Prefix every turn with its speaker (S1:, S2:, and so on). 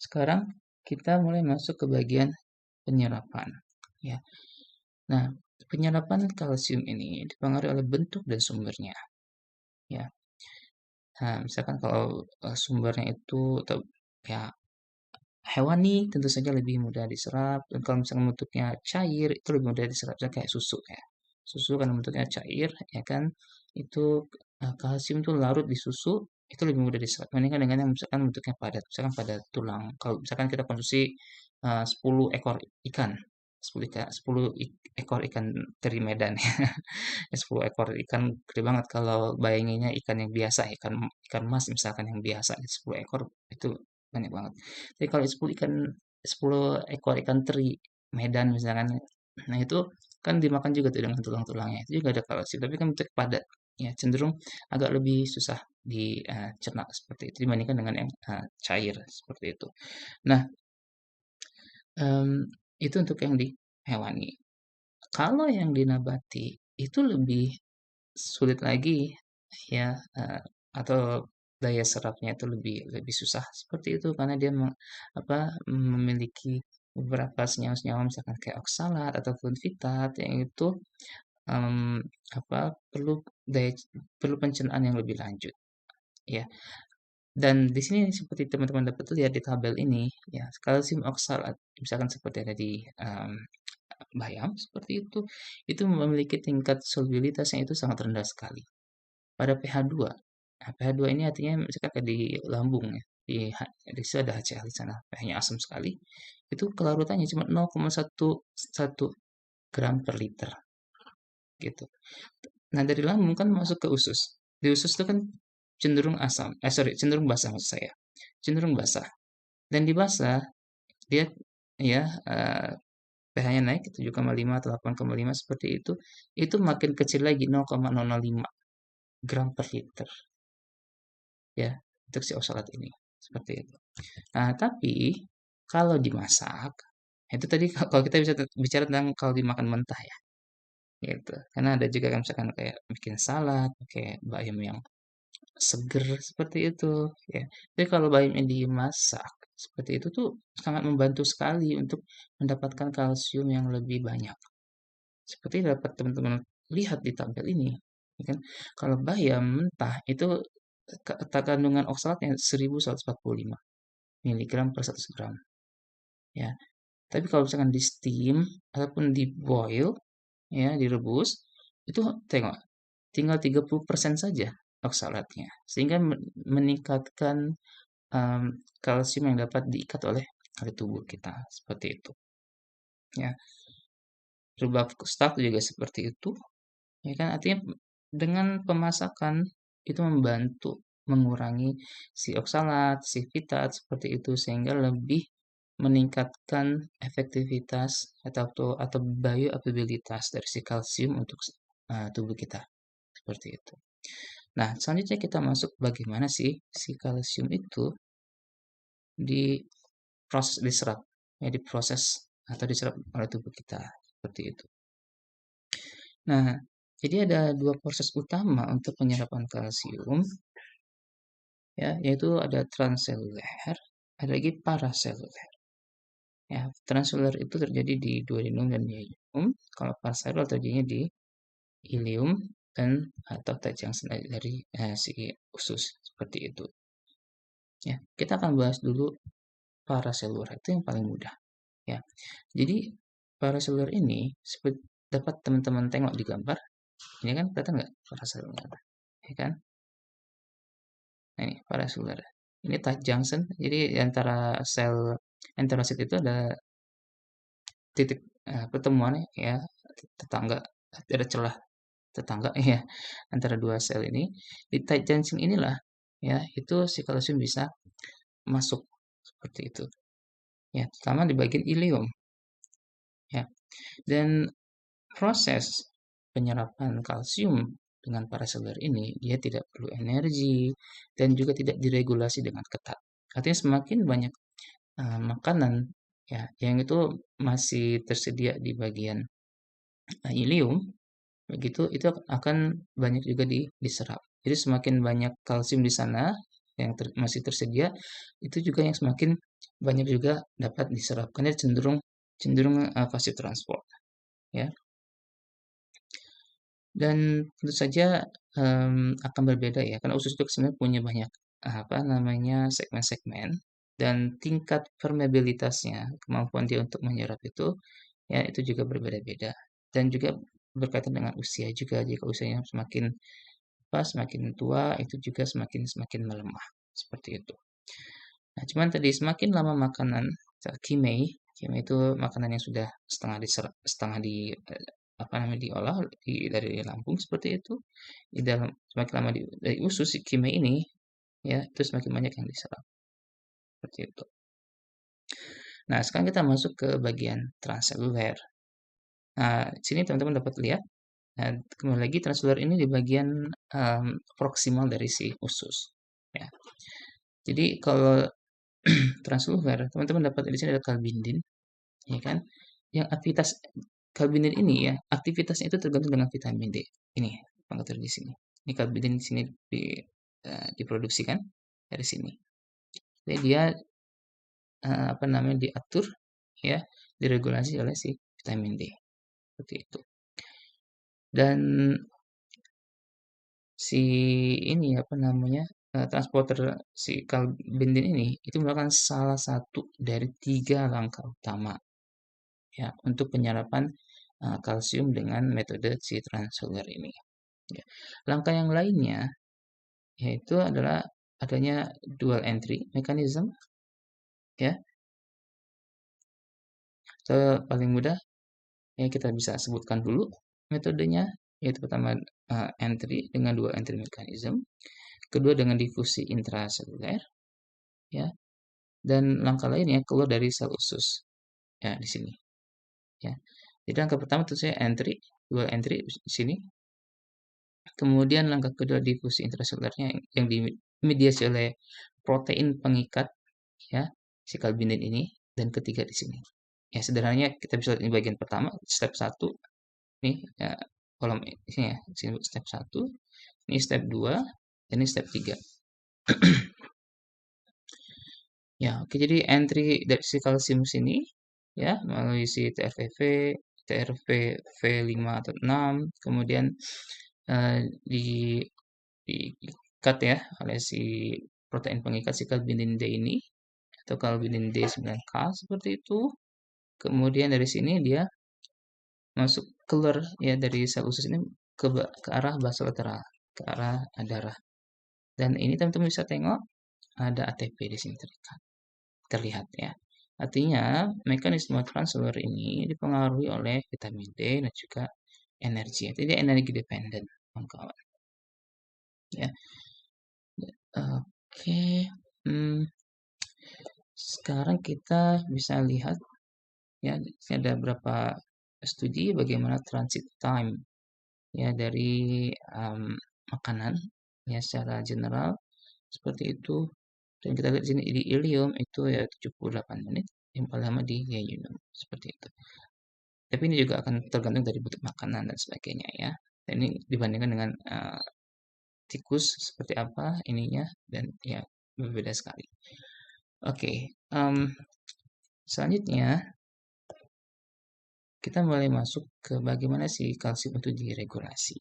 S1: sekarang kita mulai masuk ke bagian penyerapan, ya. Nah, penyerapan kalsium ini dipengaruhi oleh bentuk dan sumbernya, ya. Nah, misalkan kalau sumbernya itu atau ya hewani tentu saja lebih mudah diserap, dan kalau misalnya bentuknya cair itu lebih mudah diserap, misalnya kayak susu ya. Susu karena bentuknya cair, ya kan, itu kalsium tuh larut di susu itu lebih mudah diserap dibandingkan dengan yang misalkan bentuknya padat, misalkan pada tulang. Kalau misalkan kita konsumsi 10 ekor ikan, 10 ekor ikan teri Medan ya. 10 ekor ikan gede banget kalau bayanginnya ikan yang biasa, ikan ikan mas misalkan yang biasa 10 ekor itu banyak banget. Jadi kalau 10 ekor ikan teri Medan misalkan, nah itu kan dimakan juga tuh dengan tulang-tulangnya, itu juga ada kalsium, tapi kan bentuk padat, ya cenderung agak lebih susah dicerna seperti itu dibandingkan dengan yang cair seperti itu. Nah, itu untuk yang di hewani. Kalau yang di nabati itu lebih sulit lagi ya, atau daya serapnya itu lebih lebih susah seperti itu karena dia memiliki beberapa senyawa-senyawa misalkan kayak oksalat ataupun fitat yang itu, mmm, perlu perlu pencernaan yang lebih lanjut, ya. Dan di sini seperti teman-teman dapat lihat di tabel ini, ya, kalsium oksalat misalkan seperti ada di, bayam seperti itu memiliki tingkat solubilitas yang itu sangat rendah sekali. Pada pH 2. Nah, pH 2 ini artinya misalkan kayak di lambung ya, di situ ada HCl di sana, pH-nya asam sekali, itu kelarutannya cuma 0,11 gram per liter, gitu. Nah, dari lambung kan masuk ke usus. Di usus itu kan cenderung asam, cenderung basah maksud saya, cenderung basah. Dan di basah, dia ya, pH-nya naik 7,5 atau 8,5 seperti itu makin kecil lagi 0,005 gram per liter. Ya, untuk si osalat ini, seperti itu. Nah, tapi kalau dimasak, itu tadi kalau kita bisa bicara tentang kalau dimakan mentah ya, gitu. Karena ada juga kan misalkan kayak bikin salad, pakai bayam yang seger seperti itu, ya. Tapi kalau bayamnya dimasak seperti itu tuh sangat membantu sekali untuk mendapatkan kalsium yang lebih banyak. Seperti dapat teman-teman lihat di tabel ini, ya kan. Kalau bayam mentah itu kandungan oksalatnya 1145 miligram per 100 gram, ya. Tapi kalau misalkan di steam ataupun di boil, ya, direbus, itu tengok tinggal 30% saja oksalatnya, sehingga meningkatkan kalsium yang dapat diikat oleh tubuh kita, seperti itu, ya. Rubak stock juga seperti itu, ya kan, artinya dengan pemasakan itu membantu mengurangi si oksalat, si fitat seperti itu sehingga lebih meningkatkan efektivitas atau bioavailabilitas dari si kalsium untuk tubuh kita seperti itu. Nah, selanjutnya kita masuk bagaimana sih si kalsium itu diserap, ya diproses atau diserap oleh tubuh kita seperti itu. Nah, jadi ada dua proses utama untuk penyerapan kalsium, ya, yaitu ada transseluler, ada lagi paraseluler. Ya, transseluler itu terjadi di duodenum dan ileum, kalau paraseluler terjadinya di ileum dan atau tight junction dari si usus seperti itu. Ya, kita akan bahas dulu paraseluler itu yang paling mudah. Ya, jadi paraseluler ini seperti dapat teman-teman tengok di gambar. Ini kan kelihatan nggak paraseluler, ya kan? Nah, ini paraseluler. Ini tight junction. Jadi antara sel enterosit itu ada titik pertemuan ya, tetangga, ada celah tetangga ya antara dua sel ini. Di tight junction inilah ya itu si kalsium bisa masuk seperti itu. Ya, terutama di bagian ileum ya. Dan proses penyerapan kalsium dengan paraseluler ini dia tidak perlu energi dan juga tidak diregulasi dengan ketat. Artinya semakin banyak makanan ya yang itu masih tersedia di bagian ileum, begitu itu akan banyak juga diserap. Jadi semakin banyak kalsium di sana yang masih tersedia, itu juga yang semakin banyak juga dapat diserap karena cenderung cenderung passive transport ya. Dan tentu saja, akan berbeda ya, karena usus itu sebenarnya punya banyak, apa namanya, segmen-segmen dan tingkat permeabilitasnya, kemampuan dia untuk menyerap itu, ya itu juga berbeda-beda. Dan juga berkaitan dengan usia juga, jika usianya semakin semakin tua, itu juga semakin semakin melemah, seperti itu. Nah, cuman tadi semakin lama makanan, kimei, kimei itu makanan yang sudah setengah diserap, setengah di apa namanya diolah dari lambung seperti itu. Di dalam semakin lama dari usus si kimei ini ya itu semakin banyak yang diserap seperti itu. Nah, sekarang kita masuk ke bagian transseluler. Nah, di sini teman-teman dapat lihat. Nah, kembali lagi transseluler ini di bagian proksimal dari si usus. Ya. Jadi kalau transseluler, teman-teman dapat di sini ada kalbindin, ya kan? Yang aktivitas kalbindin ini ya, aktivitasnya itu tergantung dengan vitamin D. Ini pengatur di sini. Ini kalbindin di sini diproduksikan dari sini. Jadi dia apa namanya diatur ya, diregulasi oleh si vitamin D seperti itu. Dan si ini apa namanya transporter si kalbindin ini itu merupakan salah satu dari tiga langkah utama ya untuk penyerapan kalsium dengan metode si transseluler ini. Ya. Langkah yang lainnya yaitu adalah adanya dual entry mechanism ya. Atau paling mudah ya kita bisa sebutkan dulu metodenya yaitu pertama entry dengan dual entry mechanism, kedua dengan difusi intraseluler ya, dan langkah lainnya keluar dari sel usus ya di sini ya. Jadi langkah pertama tentu saya entry, dual entry di sini. Kemudian langkah kedua difusi intraselulernya yang dimediasi oleh protein pengikat ya, si kalbinin ini dan ketiga di sini. Ya sederhananya kita bisa lihat ini bagian pertama, step satu nih ya, kolom ini ya, sini step satu, ini step 2, dan ini step 3. Ya, oke jadi entry dari si kalsium sini ya melalui si TRVV, TRV V5 atau 6, kemudian eh, di diikat ya oleh si protein pengikat si kalbinin D ini atau kalbinin D9K seperti itu. Kemudian dari sini dia masuk keluar ya dari sel usus ini ke arah basolateral, ke arah darah. Dan ini teman-teman bisa tengok ada ATP di sini terlihat ya. Artinya mekanisme transfer ini dipengaruhi oleh vitamin D dan juga energi. Jadi energi dependen, kawan-kawan. Ya. Oke. Hmm, sekarang kita bisa lihat ya, di sini ada beberapa studi bagaimana transit time ya dari makanan ya secara general seperti itu. Dan kita lihat di sini di ilium itu ya 78 menit, yang paling lama di yeyunum seperti itu. Tapi ini juga akan tergantung dari bentuk makanan dan sebagainya ya. Dan ini dibandingkan dengan tikus seperti apa ininya dan ya berbeda sekali. Oke, selanjutnya kita mulai masuk ke bagaimana si kalsium itu diregulasi.